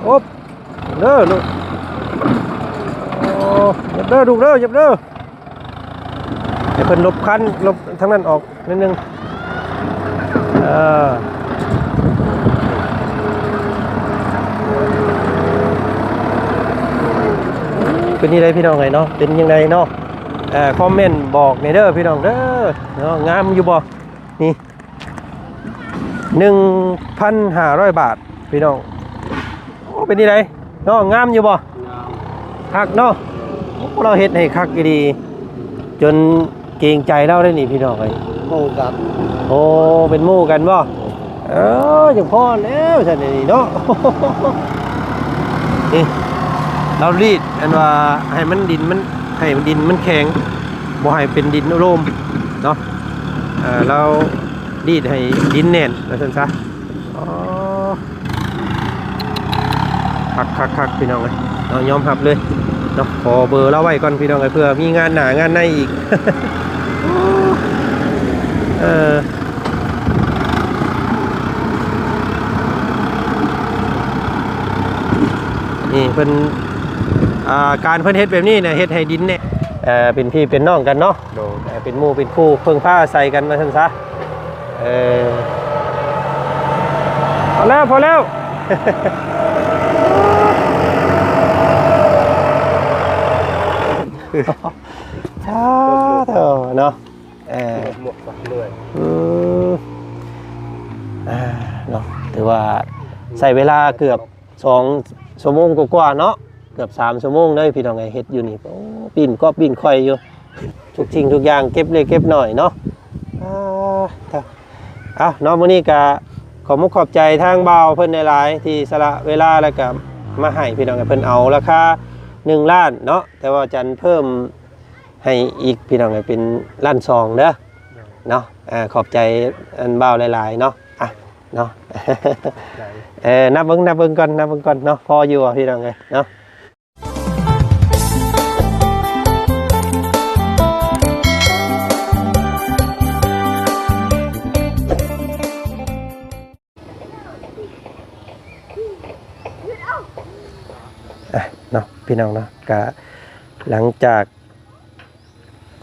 โอ๊บเด้อลูกโอ้ยับเด้อลูกเด้อยับเด้อให้เพิ่นลบคันลบทั้งนั้นออกนิดนึงเป็นยังไงพี่น้องไงเนาะเป็นยังไงเนาะคอมเมนต์บอกในเด้อพี่น้องเด้อเนาะงามอยู่บ่นี่1,500 บาทพี่น้องโอ้เป็นยังไงเนาะงามอยู่บ่คักเนาะเราเฮ็ดให้คักดีจนเกรงใจเราได้นี่พี่น้องไงหมู่กันโอ้เป็นหมู่กันบ่จังพ่อแล้วฉันนี่เนาะนี่เรารีดอันว่าให้มันดินมันให้ดินมันแข็งบ่ให้เป็นดินโลมเนาะเรารีดให้ดินแน่นว่าซั่นซะคักพี่น้องเอ้ยเรายอมรับเลยเนาะขอเบอร์เราไว้ก่อนพี่น้องเอ้ยเพื่อมีงานหน้างานในอีกนี่เป็นการเพิ่นเฮ็ดแบบนี้เนี่ยเฮ็ดให้ดินเนี่ยเป็นพี่เป็นน้องกันเนาะเป็นหมู่เป็นคู่เพิ่งผ้าใส่กันมาซั่นซะพอแล้วเนาะหมดเหนื่อยเนาะถือว่าใส่เวลาเกือบ2 ชั่วโมงกว่าเนาะเกือบ3 ชั่วโมงเลยพี่น้องไงเฮ็ดอยู่นี่ปีนค่อยอยู่ทุกสิ่งทุกอย่างเก็บเล็กเก็บหน่อยเนาะเนาะมื้อนี้ก็ขอมุกขอบใจทางบ่าวเพิ่นหลายๆที่สละเวลาแล้วก็มาให้พี่น้องเพิ่นเอาราคา1 ล้านเนาะแต่ว่าจันเพิ่มให้อีกพี่น้องเป็น1.2 ล้านเด้อเนาะขอบใจอันบ่าวหลายๆเนาะเนาะนับเบิ่งก่อนเนาะพออยู่พี่น้องเนาะเนาะพี่น้องเนาะก็หลังจาก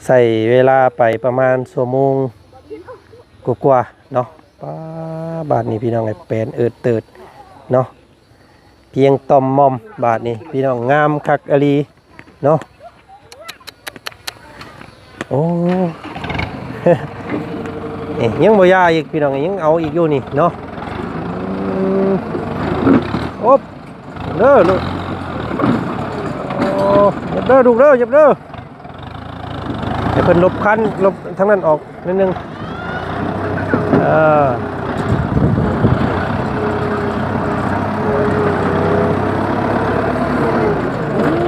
ใส่เวลาไปประมาณชั่วโมงกว่าเนาะบาทนี้พี่น้องเป็นเติดเนาะเพียงตอมมอมบาทนี้พี่น้องงามคักอลีเนาะโอ้ยังบ่ยาอีกพี่น้องยังเอาอีกอยู่นี่เนาะโอ๊บเด้อลูกยับเด้อลูกเด้อยับเด้อให้เพิ่นลบคันลบทั้งนั้นออกนิดนึง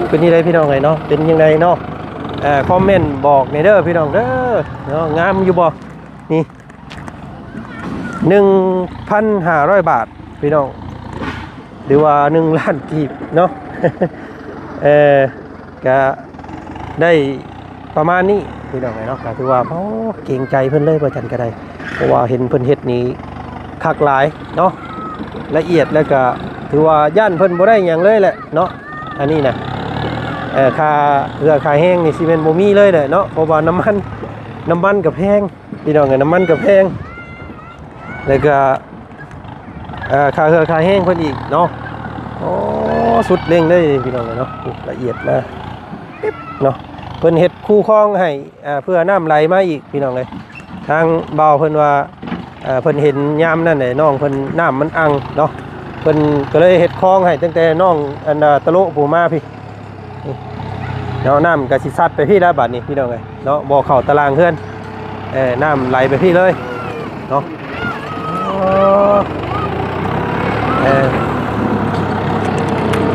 เป็นยังไงพี่น้องไงเนาะเป็นยังไงเนาะคอมเมนต์บอกในเด้อพี่น้องเด้อเนาะงามอยู่บ่นี่ 1,500 บาทพี่น้องหรือว่า1 ล้านกีบเนาะก็ได้ประมาณนี้พี่น้องเนาะก็ถือว่าเก่งใจเพิ่นเลยประจันก็ได้เพราะว่าเห็นเพิ่นเฮ็ดนี้คักหลายเนาะละเอียดแล้วก็ถือว่าย่านเพิ่นบ่ได้หยังเลยแหละเนาะอันนี้นะค่าเรือค่าแห้งนี่สิเป็นบ่มีเลยแหละเนาะเพราะว่าน้ำมันก็แพงพี่น้องน้ำมันก็แพงแล้วก็ค่าเรือค่าแห้งเพิ่นอีกเนาะโอ้สุดเร่งเลยพี่น้องเนาะละเอียดนะเนาะเพิ่นเฮ็ดคู่คลองให้เพื่อน้ำไหลมาอีกพี่น้องเลยทางเบาเพิ่นว่าเพิ่นเห็นยามนั่นแหละน้องเพิ่นน้ำมันอังเนาะเพิ่นก็เลยเฮ็ดคลองให้ตั้งแต่น้องอันตะโลผู้มาพี่เนาะน้ำก็สิซัดไปพี่แล้วบัดนี้พี่น้องเลยเนาะบ่เข้าตารางเฮือนน้ำไหลไปพี่เลยเนาะ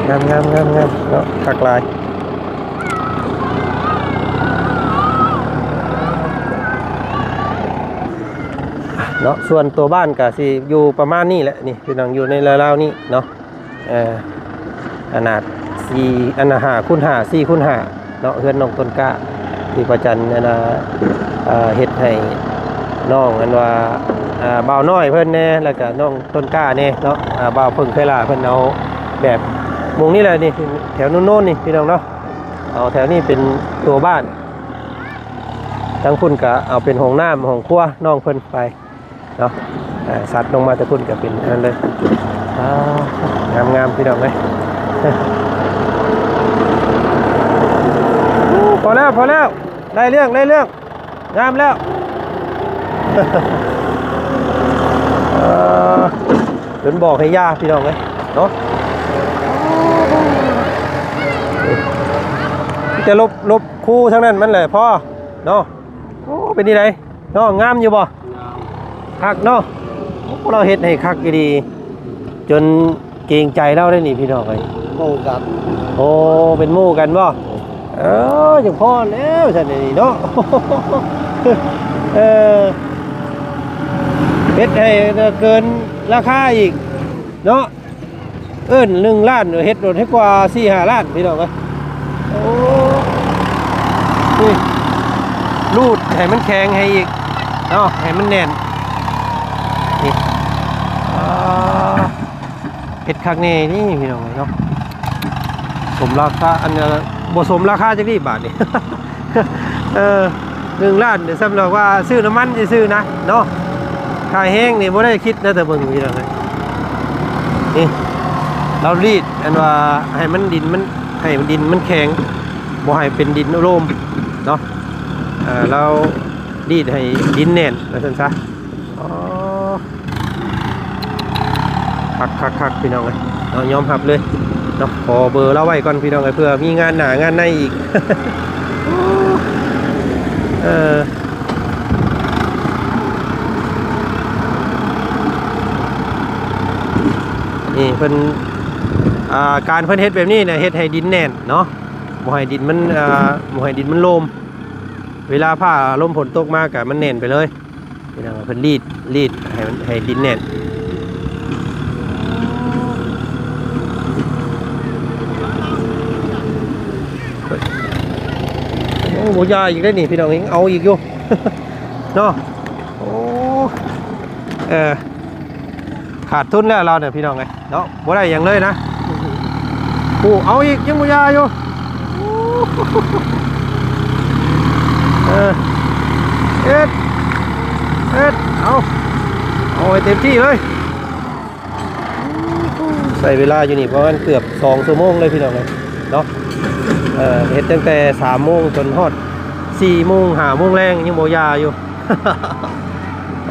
งามเนาะคักลายเนาะส่วนตัวบ้านก็สิอยู่ประมาณนี้แหละนี่พี่น้องอยู่ในราวๆนี้เนาะขนาด4 5 คูณ 5 4 คูณ 5เนาะเฮือนน้องต้นกล้าที่ประจันเฮ็ดให้น้องอันว่าบ่าวน้อยเพิ่นแน่แล้วก็น้องต้นกล้าแน่เนาะบ่าวเพิ่งเคยลาเพิ่นเอา แบบมุงนี่แหละนี่แถวโน้นๆนี่พี่น้องเนาะเอาแถวนี้เป็นตัวบ้านทั้งคุณก็เอาเป็นห้องน้ำห้องครัวน้องเพิ่นไปเนาะสัตว์ลงมาแต่คุณก็เป็นนั่นเลยงามๆพี่น้องเลยพอแล้วได้เรื่องงามแล้วจนบอกให้ย่าพี่น้องเลยเนาะจะลบคู่ทั้งนั้นมันเลยพ่อเนาะโอ้เป็นที่ไหนเนาะงามอยู่บ่คักเนาะเราเฮ็ดให้คักดีจนเกรงใจเราได้นี่พี่น้องเลย โม่กัน โอ้เป็นหมู่กันบ่อย่างพ่อแล้วฉันนี่เนาะเฮ็ดให้เกินราคาอีกเนาะ1 ล้านเฮ็ดรถให้กว่า 4-5 ล้านพี่น้องเอ้ยโอ้นี่รูดให้มันแข็งให้อีกเนาะให้มันแน่นนี่เฮ็ดคักแน่นี่พี่น้องเอ้ยเนาะสมราคาอันบ่สมราคาจักรีบาทนี่ 1 ล้านเดี๋ยวสำหรับว่าซื้อน้ำมันซื้อนะเนาะค่าแห้งนี่บ่ได้คิดนะแต่เบิ่งพี่น้องเอ้ยนี่เรารีดอันว่าให้มันดินมันแข็งบ่ให้เป็นดินโลมเนาะเรารีดให้ดินแน่นว่าซั่นซะอ๋อคักพี่น้องเอ้ยเรายอมรับเลยเนาะขอเบอร์เราไว้ก่อนพี่น้องเอ้ยเพื่อมีงานหน้างานในอีก นี่เพิ่นการเพิ่นเฮ็ดแบบนี้เนี่ยเฮ็ดให้ดินแน่นเนาะบ่ให้ดินมันบ่ให้ดินมันโลมเวลาผ้าลมฝนตกมากะมันแน่นไปเลยพี่น้องเพิ่นรีดให้มันให้ดินแน่นโอ้บ่ยาอีกได้นี่พี่น้องยังเอาอีกอยู่ เนาะโอ้ขาดทุนแล้วเราเนี่ยพี่น้องไงเนาะบ่ได้อย่างเลยนะกูเอาอีกยังบ่ยาอยู่เอ็ดเอาให้เต็มที่เลยใส่เวลาอยู่นี่ประมาณเกือบ2 ชั่วโมงเลยพี่น้องเลยเนาะเฮ็ดตั้งแต่3 โมงจนฮอด4 โมง5 โมงแรงยังบ่ยาอยู่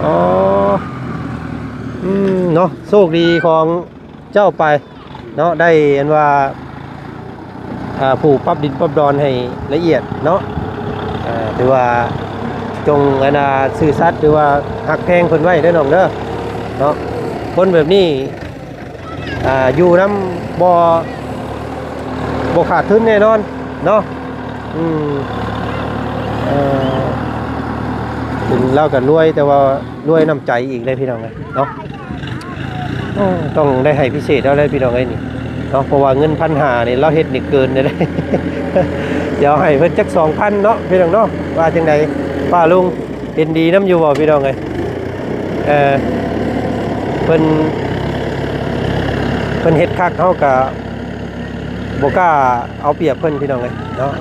อ๋อเนาะโชคดีของเจ้าไปเนาะได้เห็นว่าผูกปรับดินปรับดอนให้ละเอียดเนาะถือว่าจงซื่อสัตย์หรือว่าหักแพงคนไว้ได้น้องเด้อเนาะคนแบบนี้อยู่น้ำบ่ขาดทุนแน่นอนเนาะถึงเล่ากันรวยแต่ว่ารวยน้ำใจอีกเลยพี่น้องเลยเนาะต้องได้ให้พิเศษแล้วเลยพี่น้องเลยนี่เนาะเพราะว่าเงิน1,500นี่เราเฮ็ดนี่เกินเลย เดี๋ยวให้เพิ่นจัก 2,000เนาะพี่น้องเนาะว่าจังไดป้าลุงเห็นดีน้ำอยู่บ่พี่น้องเลยเพิ่นเฮ็ดคักเฮาก็บ่กล้าเอาเปรียบเพิ่นพี่น้องเลยเนาะ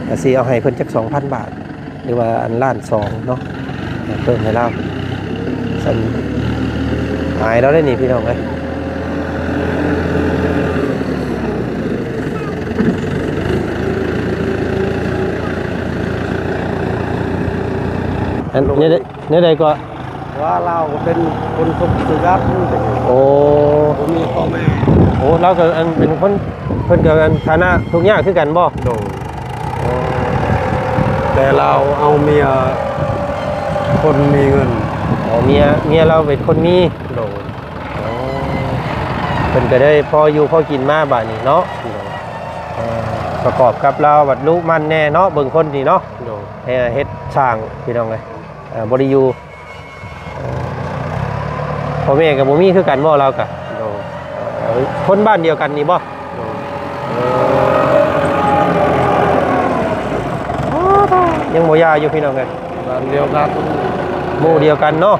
ก็สิเอาให้เพิ่นจัก 2,000 บาทหรือว่าอันล้าน2เนาะเพิ่มให้เราสั่นหายแล้วได้นี่พี่น้องเอ้ยอันนี้ได้ก็ว่าเราเป็นคนสุขสุขัด โอ้ ผมมีพ่อแม่ โอ้เราก็อันเป็นคนเพิ่นก็กันฐานะทุกอย่างคือกันบ่โดแต่เราเอาเมียคนมีเงินอ๋อเมียเราเป็นคนมีโดเพิ่นก็ได้พออยู่พอกินมาบาดนี้เนาะประกอบกับเราบัดลูกมันแน่เนาะเบิ่งคนนี่เนาะเฮ็ดช่างพี่น้องเอ้ยบ่ได้อยู่พ่อแม่ก็บ่มีคือกันบ่เราก็คนบ้านเดียวกันนี่บ่ยังบ่ยาอยู่พี่น้องเอ้ยบ้านเดียวกันหมู่เดียวกันเนาะ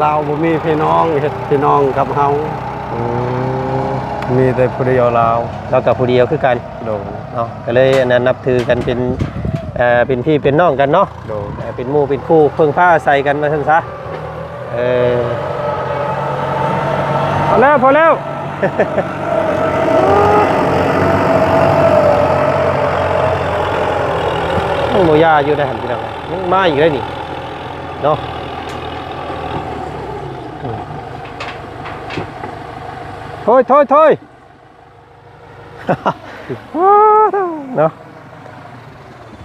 เราบ่มีพี่น้องเฮ็ดพี่น้องกับเฮา มีแต่ผู้เดียวลาว เรากับผู้เดียวคือกัน โดย เนาะก็เลยอันนั้นนับถือกันเป็นพี่เป็นน้องกันเนาะ โดย เป็นหมู่เป็นคู่เพิ่งผ้าใส่กันมาซั่นซะพอแล้วพอแล้ว โมยาอยู่ได้หันพี่น้องยังมาอีกได้นี่เนาะโถอยโถอยโถอย เนาะ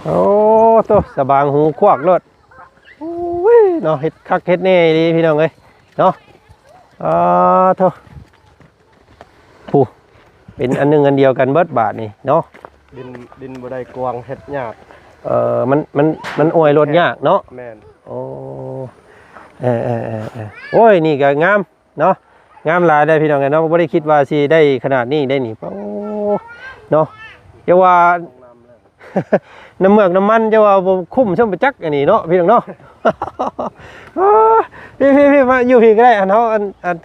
โอ้ตัวสบางหูควักรถโอ้ยเนาะเฮ็ดคักเฮ็ดแน่ดีพี่น้องเอ้ยเนาะโถผู้เป็นอันหนึงอันเดียวกันเบิดบาทนี่เนาะ ดินบ่ได้กวางเฮ็ดยาก มันอวยรถยากเนาะ แม่น โอ้โอ้ยนี่ก็งามเนาะงามหลายได้พี่น้องกันเนาะบ่ได้คิดว่าสิได้ขนาดนี้ได้นี่โอ้เนาะอย่าว่า น้ำเมือกน้ำมันจะว่าบ่คุ้มช่วงไปจักอันนี้เนาะพี่น้องเนาะ พี่มาอยู่พี่ก็ได้อันเฮาอัน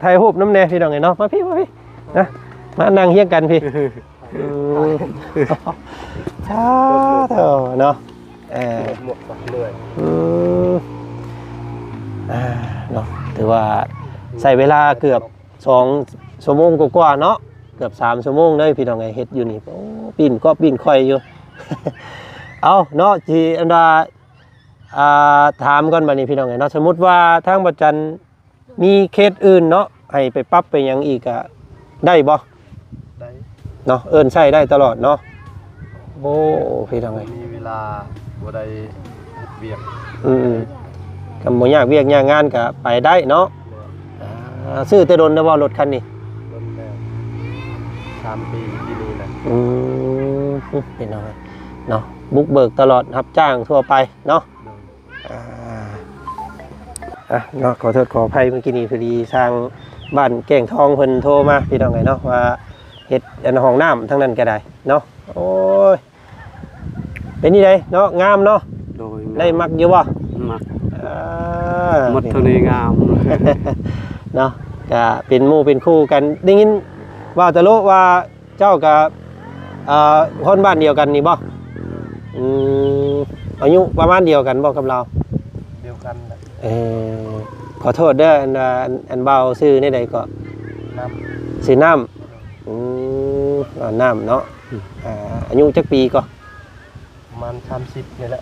ไทยรูปน้ำแน่พี่น้องไงเนาะมาพี่นะมานั่งเฮียงกันพี่ช้าเถอะเนาะหมวกปักเลื่อย เนาะถือว่าใส่เวลาเกือบ2 ชั่วโมงกว่าๆเนาะเกือบ3 ชั่วโมงเลยพี่น้องไงเฮ็ดอยู่นี่โอ้ปีนค่อยอยู่ เอาเนาะที่อันดาถามก่อนบัดนี้พี่น้องไงเนาะสมมุติว่าทางบ่จันมีเคสอื่นเนาะให้ไปปรับไปหยังอีกอะได้บ่ ได้ เนาะเอิ้นใช้ได้ตลอดเนาะโอ้พี่น้องไง มีเวลาบ่ได้เวียก ก็บ่ยากเวียกยากงานก็ไปได้เนาะซื้อแต่ดนได้บ่รถคันนี้ รถแล้ว3 ปีที่นี่นะ พี่น้องเนาะบุกเบิกตลอดรับจ้างทั่วไปเนาะเนาะขอโทษขออภัยเมื่อกี้นี้พอดีทางบ้านแก่งทองเพิ่นโทรมาพี่น้องไงเนาะว่าเฮ็ดอันห้องน้ำทั้งนั้นก็ได้เนาะโอ้ยเป็นนี่ไดเนาะงามเนาะ โดย ได้มักอยู่บ่ มักหมดเท่านี้งาม เนาะก็เป็นหมู่เป็นคู่กันได้ยินว่าตะโลว่าเจ้ากับคนบ้านเดียวกันนี่บ่อายุประมาณเดียวกันบ่กับเรา เดียวกันนะ ขอโทษเด้ออันเบาซื้อในใดก็ น้ ซื้อน้ำน้ำเนาะอายุจักปีก็ ำประมาณ30นี่แหละ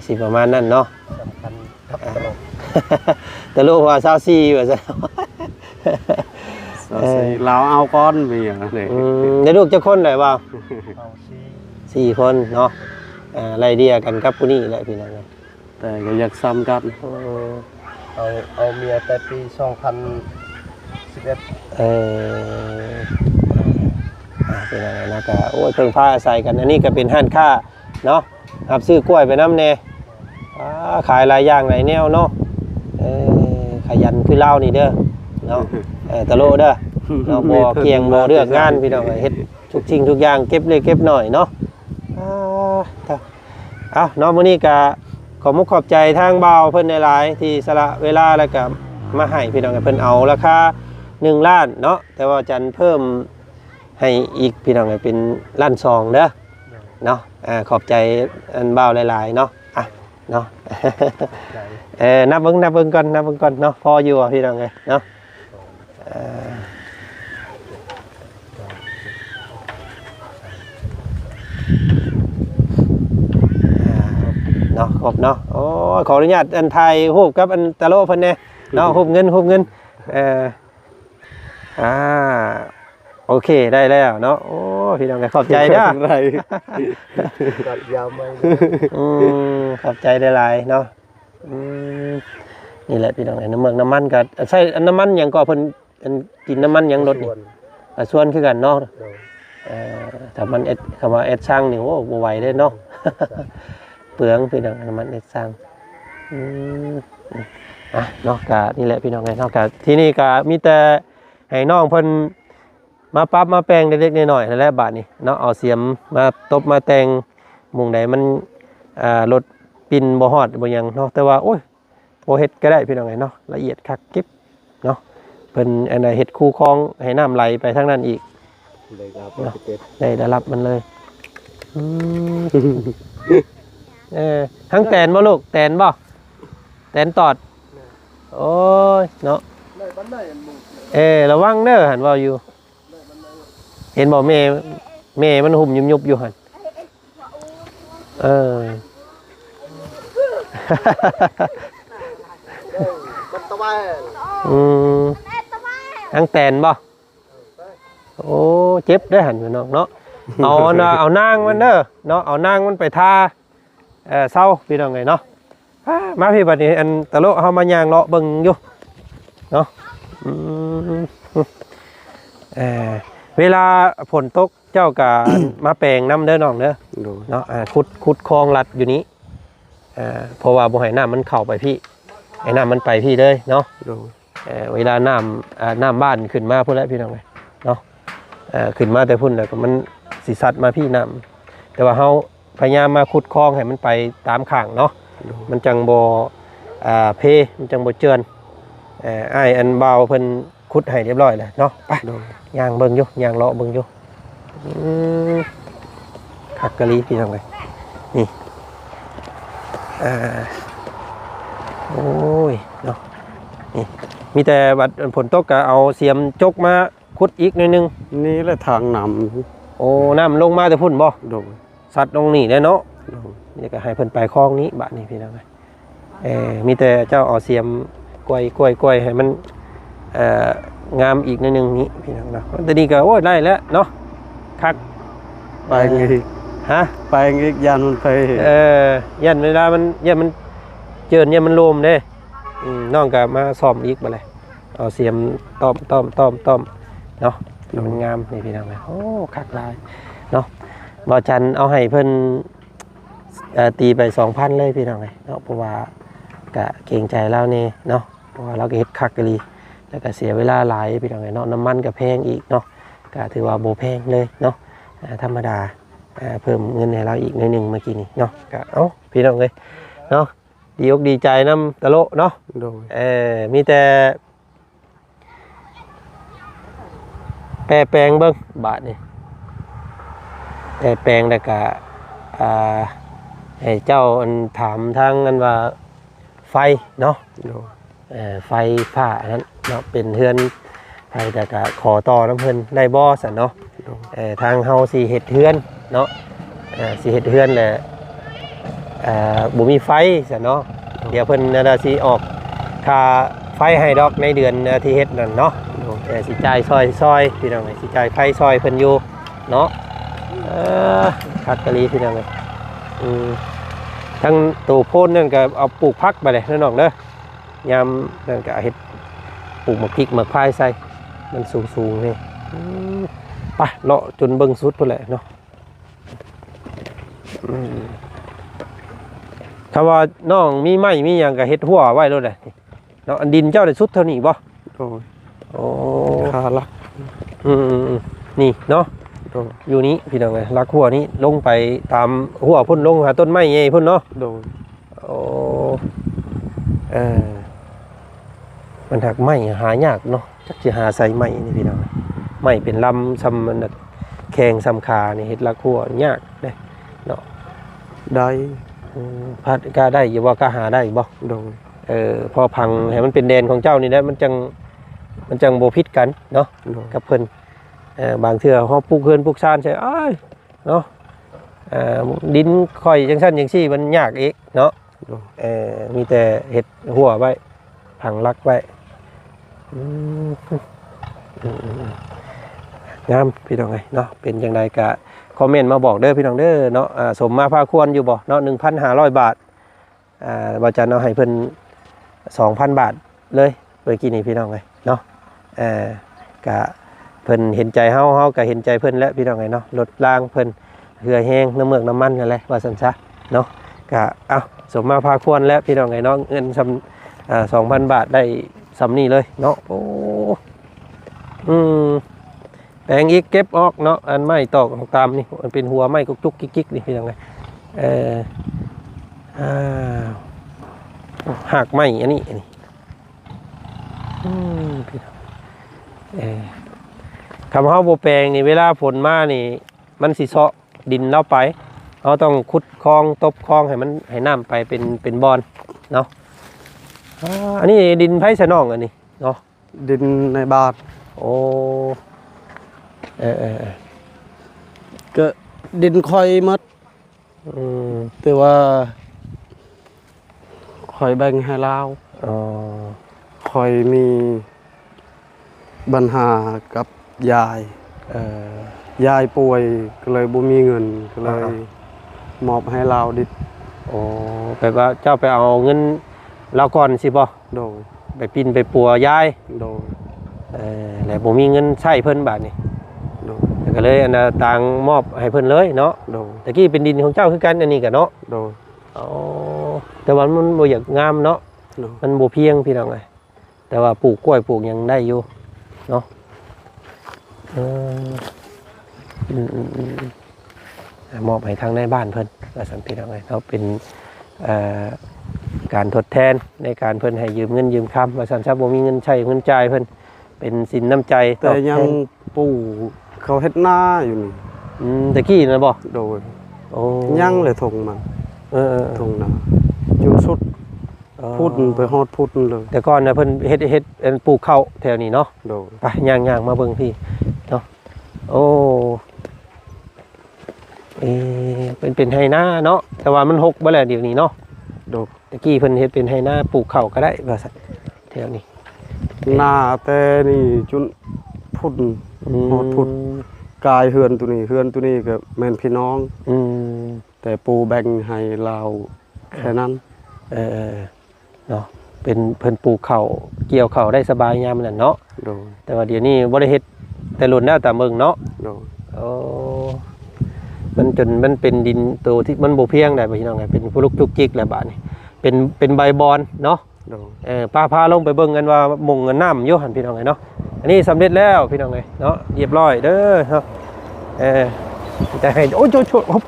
สิประมาณนั้นเนาะ สำคัญครับตลก แต่ลูกว่า24ว่าซั่น เราเอาก้อนเมียเลย ได้ลูกจักคนได้บ่ เอาซี่ 4 คนเนาะไล่เดียกันกับผู้นี้แหละพี่น้อง แต่ก็อยากซ้ำกันเอาเมียแต่ปี2011เป็นอะไรนะก็โอ้ยเพิ่งพาอาศัยกันอันนี้ก็เป็นห้านค้าเนาะรับซื้อกล้วยไปน้ำแน่ขายหลายอย่างหลายแนวเนาะขยันคือเล่านี่เด้อเนาะตะโลเด้อเนาะบ่เกียงบ่เลือกงานพี่น้องเฮ็ดทุกสิ่งทุกอย่างเก็บเล็กเก็บหน่อยเนาะเอาเนาะมื้อนี้ก็ขอมุกขอบใจทางบ่าวเพิ่นหลายๆที่สละเวลาแล้วก็มาให้พี่น้องเพิ่นเอาราคา1 ล้านเนาะแต่ว่าจันเพิ่มให้อีกพี่น้องเป็นล้าน2เด้อเนาะขอบใจอันบ่าวหลายๆเนาะเนาะ นับเบิ่งก่อนเนาะพออยู่พี่น้องเนาะเนาะครบเนาะโอ้ขออนุญาตอันไทยรูปกับอันตะโลเพิ่นแน่เนาะรูปเงินโอเคได้แล้วเนาะโอ้พี่น้องขอบใจเด้อ กัดยาวไหม ขอบใจได้หลายเนาะนี่แหละพี่น้องน้ำเมืองน้ำมันก็ใช้น้ำมันอย่างก็เพิ่นกินน้ำมันอย่างรถนี่ส่วนคือกันเนาะแต่มันคำว่าช่างนี่โอ้บ่ไหวเลยเนาะเปลืองพี่น้องน้ำมันช่างเนาะก็นี่แหละพี่น้องไงเนาะก็ที่นี่ก็มีแต่ให้น้องเพิ่นมาปรับมาแปลงเล็กๆน้อยๆนั่นแหละบาดนี้เนาะเอาเสียมมาตบมาแต่งมุงใดมันรถปิ่นบ่ฮอดบ่หยังเนาะแต่ว่าโอ้ยบ่เฮ็ดก็ได้พี่น้องไงเนาะละเอียดคักเก็บเนาะ เพิ่นอันน่ะเฮ็ดคูคลองให้น้ำไหลไปทางนั้นอีก เลยครับบ่เจ็บ ได้รับมันเลยอืม ทั้งแตนบ่ลูกแตนบ่แตนตอดโอ้ยเนาะ ได้บันไดอันหมู่ ระวังเด้อหันเว้าอยู่เห็นบ่แม่มันหุ่มยุบๆอยู่หั่นมันตะไว้ อืมทั้งแตนบ่โอ้เจ็บได้อหันพี่น้องเนาะเอานางมันเด้อเนาะเอานางมันไปทาเศร้าพี่น้องไงเนาะมาพี่บัดนี้อันตะโลเฮามาย่างเลาะเบิ่งอยู่เนาะเวลาฝนตกเจ้าก็ มาแปลงน้ำเด้อน้องเด้อเนาะขุดคลองลัดอยู่นี้เพราะว่าบ่ให้น้ำมันเข้าไปพี่ให้น้ำมันไปพี่เลยเนาะเวลาน้ำบ้านขึ้นมาพุ่นแล้วพี่น้องไงเนาะขึ้นมาแต่พุ่นแล้วก็มันสิซัดมาพี่น้ำแต่ว่าเฮาพยายามมาขุดคลองให้มันไปตามข้างเนาะมันจังบ่เพมันจังบ่เจือนอ้ายอันเบาเพิ่นขุดให้เรียบร้อยแล้วเนาะไปย่างเบิ่งอยู่ย่างเลาะเบิ่งอยู่คักกะลีพี่น้องเอ้ยนี่โอ้ยเนาะนี่มีแต่บัดฝนตกก็เอาเสียมจกมาขุดอีกหน่อยนึง นี่แหละทางน โอ้น้ำลงมาแต่พุ่นบ่ ำโดย สัตว์ลงนี่แน่เนาะนี่ก็ให้เพิ่นไปคลองนี้บาดนี้พี่น้องเอ้ยมีแต่เจ้าเอาเสียมกล้วยให้มันงามอีกนิดนึงนี้พี่น้องเนาะแต่นี่ก็โอ้ยได้แล้วเนาะคัก ไปอีก ฮะ ไปอีกยานมันไป ยันเวลามันยันมันเจินยันมันโลมเด้น้องก็มาซ่อมอีกบ่เลยเอาเสียมต้อมเนาะมันงามนี่พี่น้องเอ้ยโอ้คักหลายเนาะบ่จันเอาให้เพิ่นตีไป 2,000 เลยพี่น้องเอ้ยเนาะเพราะว่าก็เกรงใจเรานี่เนาะเพราะว่าเราก็เฮ็ดคักกะลีแล้วก็เสียเวลาหลายพี่น้องเอ้ยเนาะน้ำมันก็แพงอีกเนาะก็ถือว่าบ่แพงเลยเนาะธรรมดาเพิ่มเงินให้เราอีกหน่อยนึงเมื่อกี้นี่เนาะก็เอ้าพี่น้องเอ้ยเนาะดีอกดีใจนำตะโลเนาะ โดย มีแต่แปลงเบิ่งบาทนี่แปลงแล้วก็ให้เจ้าอันถามทางนั้นว่าไฟเนาะ โดย ไฟฟ้านั้นเนาะเป็นเฮือนไฟแต่ก็ขอต่อน้ำเพิ่นได้บ่ซั่นเนาะทางเฮาสิเฮ็ดเฮือนเนาะสิเฮ็ดเฮือนแหละบ่มีไฟซั่นเนาะเดี๋ยวเพิ่นน่ะสิออกค่าไฟให้ดอกในเดือนที่เฮ็ดนั่นเนาะสิจ่ายซอยพี่น้องสิจ่ายไฟซอยเพิ่นอยู่เนาะคักกะลีพี่น้องเอ้ยทั้งตู้โพนนั่นก็เอาปลูกผักไปเลยน้องเด้อยามนั่นก็เฮ็ดปลูกมะพริกมะพร้าวใส่มันสูงๆนี่ไปเลาะจนเบิ่งสุดพุ่นแหละเนาะถ้าว่าน้องมีไม้มีหยังก็เฮ็ดหัวไว้โลดเลยเนาะอันดินเจ้าได้สุดเท่านี้บ่ โดย โอ้ คาลัก นี่เนาะ โดย อยู่นี้พี่น้องเอ้ยลักหัวนี้ลงไปตามหัวพุ่นลงหาต้นไม้ใหญ่พุ่นเนาะ โดย โอ้มันหักไม้หายากเนาะจักสิหาใส่ไม้นี่พี่น้องไม้เป็นลำซ้ำมันแข็งซ้ำคานี่เฮ็ดลักหัวยากเด้เนาะ ได้ พัดก็ได้อยู่ว่ากล้าหาได้บ่ โดย พอพังให้มันเป็นแดนของเจ้านี่ได้มันจังบ่ผิดกันเนาะ โดย กับเพิ่นบางเทื่อเฮาปลูกเฮือนปลูกชานใช่อ้ายเนาะดินค่อยจังซั่นจังซี่มันยากอีกเนาะ โดย มีแต่เห็ดหัวไว้ผังรักไว้งามพี่น้องไงเนาะเป็นอย่างไรกะคอมเมนต์มาบอกเด้อพี่น้องเด้อเนาะสมมาพาควรอยู่บ่เนาะ 1,500 บาทบาจันเอาให้เพิ่น 2,000 บาทเลยเมื่อกี้นี่พี่น้องไงเนาะกะเพิ่นเห็นใจเฮาก็เห็นใจเพิ่นแล้วพี่น้องไงเนาะลดล้างเพิ่นเหือแห้งน้ำเมือกน้ำมันนั่นแหละว่าซั่นซะเนาะกะเอาสมมาพาควรแล้วพี่น้องไงเนาะเงิน2,000 บาทได้สำนี่เลยเนาะโอ้แปลงอีกเก็บออกเนาะอันไม้ตอกตามนี่มันเป็นหัวไม้กุกจุกกิ๊กนี่พี่น้องไงหักไม้อันนี้พี่น้อง เออคำเฮาบ่แปลงนี่เวลาฝนมานี่มันสิเซาะดินเราไปเราต้องขุดคลองตบคลองให้มันให้น้ำไปเป็นบอนเนาะอันนี้ดินไผสะน้องอันนี้เนาะ ดินในบ้าน โอ้เออ ก็ดินค่อยหมด อืม แต่ว่าค่อยแบ่งให้ลาว อ๋อ ค่อยมีปัญหากับยาย เออย ายป่วยก็เลยบ่มีเงินก็เลย อ่า มอบให้ลาวดิ โอ้แปลว่าเจ้าไปเอาเงินเราก่อนสิบ่ โดย ไปปินไปปัวยาย โดย แล้วบ่มีเงินใช้เพิ่นบาดนี้ โดย แล้วก็เลยอันน่ะต่างมอบให้เพิ่นเลยเนาะ โดย ตะกี้เป็นดินของเจ้าคือกันอันนี้ก็เนาะ โดย อ๋อแต่ว่ามันบ่อยากงามเนาะ โดย มันบ่เพียงพี่น้องเอ้ยแต่ว่าปลูกกล้วยปลูกหยังได้อยู่เนาะเออมอบให้ทางในบ้านเพิ่นว่าซั่นพี่น้องเอ้ยเนาะเป็นเอ่อการทดแทนในการเพิ่นให้ยืมเงินยืมคำว่าซั่นซะบ่มีเงินใช้เงินจ่ายเพิ่นเป็นสินน้ำใจ แต่ อบทน ยังปู่เขาเฮ็ดนาอยู่นี่ ตะกี้นะบ่ โดย โอ้ ยังเลยทงมัน เออ ทงนาจนสุดพุดไปฮอดพุดเลย แต่ก่อนนะเพิ่นเฮ็ดปลูกข้าวแถวนี้เนาะ โดย ไปย่างๆมาเบิ่งพี่เนาะโอ้เป็นไฮนาเนาะแต่ว่ามันหกบ่แล้วเดี๋ยวนี้เนาะ โดย ตะกี้เพิ่นเฮ็ดเป็นไฮนาปลูกข้าวก็ได้ว่าซั่นแถวนี้ นาแต่นี่จนพุด ฮอดพุด กายเฮือนตัวนี้ก็แม่นพี่น้อง อืม แต่ปู่แบ่งให้เราแค่นั้น เออเนาะเป็นเพิ่นปลูกข้าวเกี่ยวข้าวได้สบายยามนั้นเนาะ โดย แต่ว่าเดี๋ยวนี้บ่ได้เฮ็ดแต่รุ่นแล้วแต่เบิ่งเนาะ โดย โอ้มันจนมันเป็นดินตัวที่มันบ่เพียงได้พี่น้องไงเป็นผู้ลุกจุกจิกแล้วบาดนี้เป็นใบบอนเนาะ โดย พาลงไปเบิ่งกันว่าหม่งกันน้ำอยู่หั่นพี่น้องไงเนาะอันนี้สำเร็จแล้วพี่น้องไงเนาะเรียบร้อยเด้อเนาะแต่ให้โอ้โจฮบ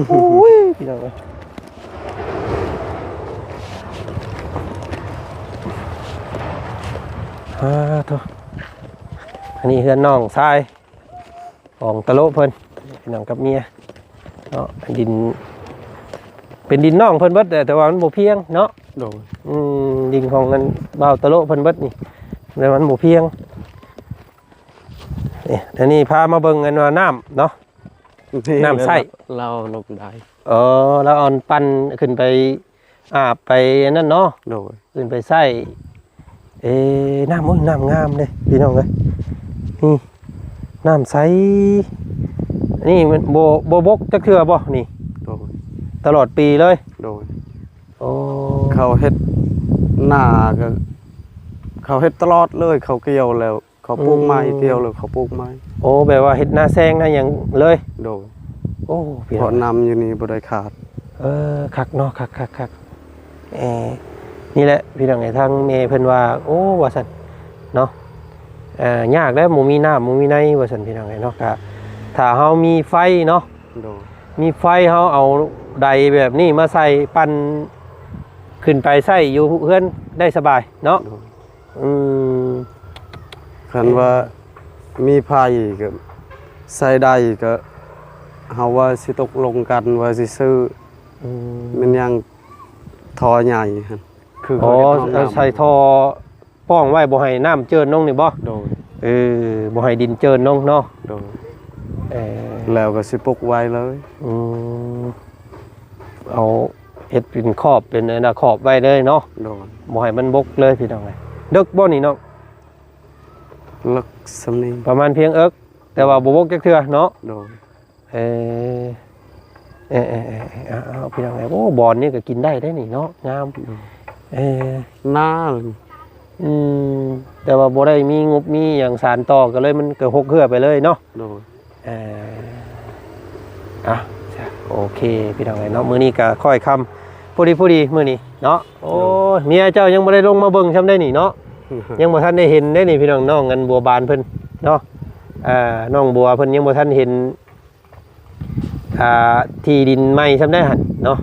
โอ้ยพี่น้องไงโธ่อันนี้เฮือนน้องทรายของตะโลเพิ่นพี่น้องกับเมียเนาะเป็นดินน้องเพิ่นเบิดแต่ว่ามันบ่เพียงเนาะ โดย ดินของกันบ่าวตะโลเพิ่นเบิดนี่แต่มันบ่เพียงนี่อันนี้พามาเบิ่งกันว่าน้ำเนาะ น้ำใส่ เราลงได้ แล้วเอาปั่นขึ้นไปอาบไปอันนั้นเนาะ โดย ขึ้นไปใส่น้ำโอ้ยน้ำงามเลยพี่น้องเอ้ยนี่น้ำใสนี่มันบ่บกจักเทื่อบ่นี่ โดย ตลอดปีเลย โดย โอ้ เขาเฮ็ดหน้าก็เขาเฮ็ดตลอดเลยเขาเกี่ยวแล้ว เขาปลูกไม้เกี่ยวแล้วเขาปลูกไม้ โอ้แบบว่าเฮ็ดหน้าแซงหน้าหยังเลย โดย โอ้พี่ เพ น้อ ราะ ง นำอยู่นี่บ่ได้ขาด คักเนาะคักนี่แหละพี่น้องไอ้ทางเมย์เพิ่นว่าโอ้ว่าซั่นเนาะยากแล้วหมูมีน้ำหมูมีในว่าซั่นพี่น้องไอ้เนาะก็ถ้าเฮามีไฟเนาะ โดย มีไฟเฮาเอาใดแบบนี้มาใส่ปั่นขึ้นไปใส่อยู่เฮือนได้สบายเนาะ โดย อืม คันว่ามีไผก็ใส่ได้ก็เฮาว่าสิตกลงกันว่าสิซื้อ มันยังทอใหญ่หั่นคือ อ๋อ เขาเฮ็ดห้องน้ำ ใส่ท่อป้องไว้บ่ให้น้ำเจิ่นลงนี่บ่ โดย บ่ให้ดินเจิ่นลงเนาะ โดย เออ แล้วก็สิปลุกไว้เลย เอาเฮ็ดเป็นขอบเป็นอันน่ะขอบไว้เลยเนาะ โดย บ่ให้มันบกเลยพี่น้องเอ้ยดึกบ่นี่เนาะ ลึกสำนี้ ประมาณเพียงเอิกแต่ว่าบ่บกจักเทื่อเนาะ โดย เออเอาพี่น้องเอ้ยโอ้บอนนี่ก็กินได้นี่เนาะงามหน้า แต่ว่าบ่ได้มีงบมีหยังสานต่อก็เลยมันก็หกเหือไปเลยเนาะ โดย โอเคพี่น้องเอ้ยเนาะมื้อนี้ก็ค่อยค่ำพอดีมื้อนี้เนาะโอ้เมียเจ้ายังบ่ได้ลงมาเบิ่งซำได้นี่เนาะ ยังบ่ทันได้เห็นได้นี่พี่น้องน้องกันบัวบานเพิ่นเนาะน้องบัวเพิ่นยังบ่ทันเห็นที่ดินใหม่ซำได้หั่นเนาะ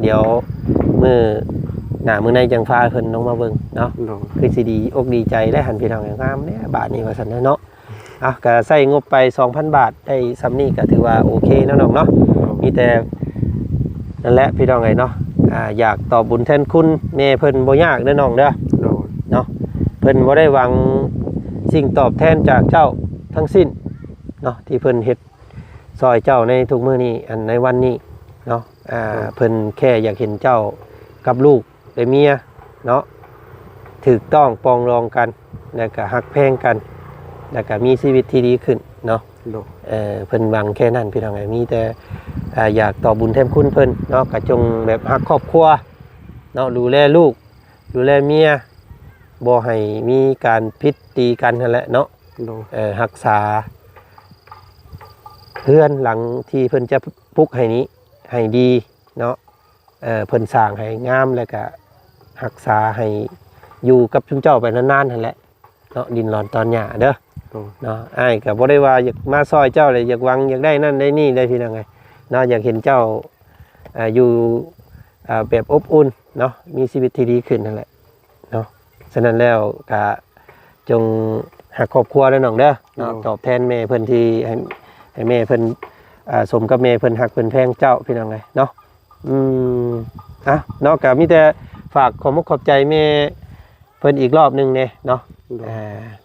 เดี๋ยวมื้อ หน้ามื้อในจังพาเพิ่นลงมาเบิ่งเนาะ โดย คือสิดีอกดีใจและหันพี่น้องงามเนี่ยบาทนี้ว่าซั่นเนาะอ่ะก็ใส่งบไป 2,000 บาทได้ซำนี้ก็ถือว่าโอเคเนาะน้องเนาะมีแต่นั่นแหละพี่น้องเอ้ยเนาะอยากตอบบุญแทนคุณแม่เพิ่นบ่ยากเด้อน้องเด้อ โดย เนาะเพิ่นบ่ได้หวังสิ่งตอบแทนจากเจ้าทั้งสิ้นเนาะที่เพิ่นเฮ็ดซอยเจ้าในทุกมื้อนี้อันในวันนี้เนาะเพิ่นแค่อยากเห็นเจ้ากับลูกและเมียเนาะถูกต้องปรองรองกันแล้วก็ฮักแพงกันแล้วก็มีชีวิตที่ดีขึ้นเนาะ โดย เพิ่นหวังแค่นั้นพี่น้องเอ้ยมีแต่อยากตอบบุญแทนคุณเพิ่นเนาะก็จงแบบฮักครอบครัวเนาะดูแลลูกดูแลเมียบ่ให้มีการพิษตีกันนั่นแหละเนาะ โดย รักษาเพื่อนหลังที่เพิ่นจะปลุกให้นี้ให้ดีเนาะเพิ่นสร้างให้งามแล้วก็รักษาให้อยู่กับชุมเจ้าไปนานๆนั่นแหละเนาะดินร้อนตอนหญ้าเด้อ โดย เนาะอ้ายก็บ่ได้ว่าอยากมาซอยเจ้าเลยอยากหวังอยากได้นั่นได้นี่ได้พี่น้องไงเนาะอยากเห็นเจ้าอยู่แบบอบอุ่นเนาะมีชีวิตที่ดีขึ้นนั่นแหละเนาะฉะนั้นแล้วก็จงหักครอบครัวแล้วน้องเด้อเนาะตอบแทนแม่เพิ่นที่ให้แม่เพิ่นสมกับแม่เพิ่นหักเพิ่นแพงเจ้าพี่น้องไงเนาะเนาะก็มีแต่ฝากขอบขอบใจแม่เพิ่นอีกรอบนึงเนี่ยเนาะ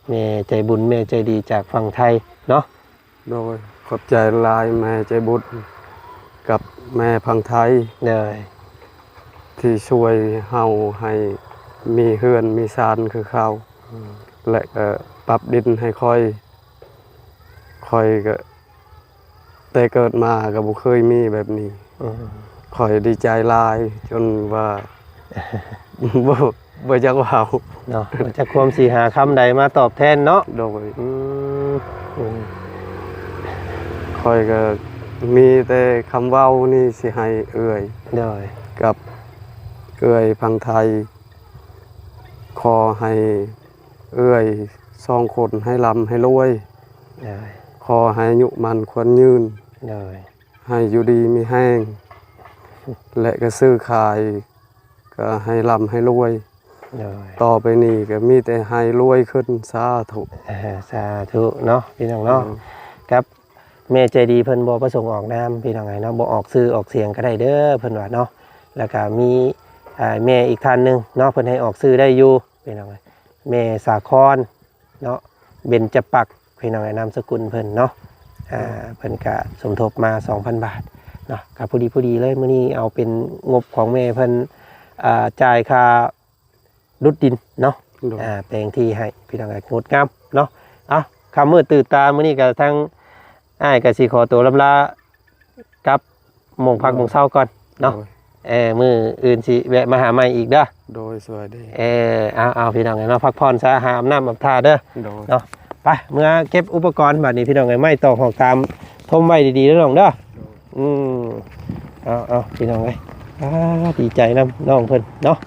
แม่ใจบุญแม่ใจดีจากฝั่งไทยเนาะ โดยขอบใจหลายแม่ใจบุญกับแม่พังไทย เลย ที่ช่วยเฮาให้มีเฮือนมีซานคือเขาและก็ปรับดินให้ค่อยก็แต่เกิดมาก็บ่เคยมีแบบนี้ค่อยดีใจหลายจนว่า บ่จักว่า เนาะมันจะความสีหาคำใดมาตอบแทนเนาะ โดย อืม ค่อยก็มีแต่คำเว้านี่สิให้เอื้อย เลย กับเอื้อยพังไทยขอให้เอื้อย2คนให้ร่ำให้รวย เลย ขอให้อายุมันควรยืน เลย ให้อยู่ดีมีแห้ง และก็ซื้อขายก็ให้ร่ำให้รวย เลย ต่อไปนี้ก็มีแต่ให้รวยขึ้นสาธุ สาธุเนาะพี่น้องเนาะครับแม่ใจดีเพิ่นบ่ประสงค์ออกนามพี่น้องไงเนาะบ่ออกชื่อออกเสียงก็ได้เด้อเพิ่นว่าเนาะแล้วก็มีแม่อีกท่านหนึงเนาะเพิ่นให้ออกชื่อได้อยู่พี่น้องไงแม่สาครเนาะเบญจปักษ์พี่น้องไงนามสกุลเพิ่นเนาะเพิ่นก็สมทบมา 2,000 บาทเนาะก็พอดีเลยมื้อนี้เอาเป็นงบของแม่เพิ่นจ่ายค่ารุดดินเนาะ โดย แปลงที่ให้พี่น้องงดงามเนาะคำมืดตื่นตามื้อนี้ก็ทั้งอ้ายก็สิขอตัวลำลากับหม่องพักหม่องเช้าก่อนเนาะมื้ออื่นสิแวะมาหาใหม่อีกเด้อ โดยสวัสดี เอาพี่น้องเนาะพักผ่อนซะหาอาบน้ำอาบท่าเด้อ โดย เนาะไปเมื่อเก็บอุปกรณ์บัดนี้พี่น้องไม่ตอกหอกตามทมไว้ดีๆเด้อน้องเด้อเอาพี่น้องดีใจนำน้องเพิ่นเนาะ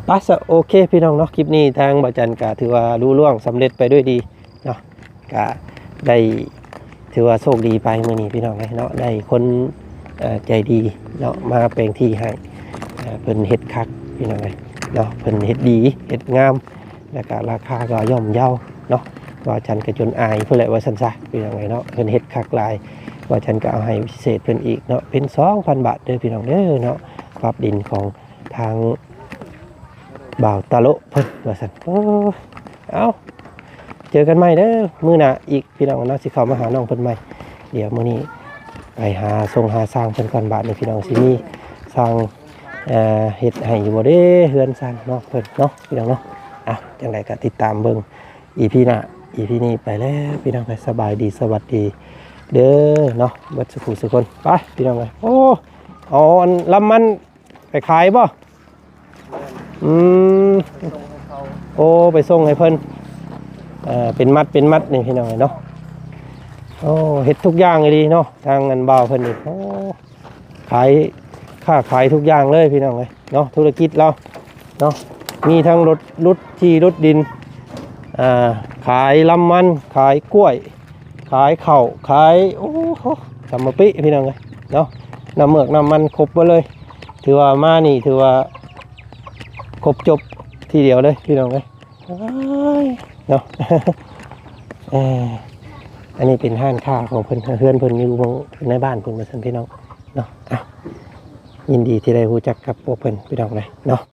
ไปซะโอเคพี่น้องเนาะคลิปนี้ทางบ่จันก็ถือว่ารู้ล่วงสำเร็จไปด้วยดีเนาะก็ได้ถือว่าโชคดีไปมื้อนี้พี่น้องเนาะได้คนใจดีเนาะมาแปลงที่ให้เพิ่นเฮ็ดคักพี่น้องเนาะเพิ่นเฮ็ดดีเฮ็ดงามแล้วก็ราคาก็ย่อมเยาเนาะว่าจันก็จนอายเพิ่นแหละว่าซั่นซะพี่น้องเนาะเพิ่นเฮ็ดคักหลายว่าจันก็เอาให้พิเศษเพิ่นอีกเนาะเป็น 2,000 บาทเด้อพี่น้องเด้อเนาะปรับดินของทางบ่าวตะโลเพิ่นว่าซั่นเอาเจอกันใหม่เด้อมื้อหน้าอีกพี่น้องเนาะสิเข้ามาหาน้องเพิ่นใหม่เดี๋ยวมื้อนี้ไปหาส่งหาสร้างเพิ่นก่อนบาทนี่พี่น้องสิมีสร้างเฮ็ดให้อยู่บ่เด้เฮือนซ่านเนาะเพิ่นเนาะพี่น้องเนาะจังไดก็ติดตามเบิ่ง EP หน้า EP นี้ไปแล้วพี่น้องไปสบายดีสวัสดีเด้อเนาะเบิดสุขสุขคนไปพี่น้องโอ้เอาอันลำมันไปขายบ่โอ้ไปส่งให้เพิ่นเป็นมัดนี่พี่น้องเนาะโอ้เฮ็ดทุกอย่างเลยดีเนาะทางเงินบ่าวเพิ่นนี่โอ้ขายค้าขายทุกอย่างเลยพี่น้องเนาะธุรกิจเราเนาะมีทั้งรถที่รถดินขายลำมันขายกล้วยขายข้าวขายโอ้โหสมปิพี่น้องเนาะน้ำเมือกน้ำมันครบไปเลย ถือว่ามานี่ถือว่าครบจบทีเดียวเลยพี่น้องเอ้ยโอ้ยเนาะ อันนี้เป็นห้านค้าของเพิ่นเฮือนเพิ่นอยู่ในบ้านเพิ่นว่าซั่นพี่น้องเนาะยินดีที่ได้รู้จักกับพวกเพิ่นพี่น้องเลยเนาะ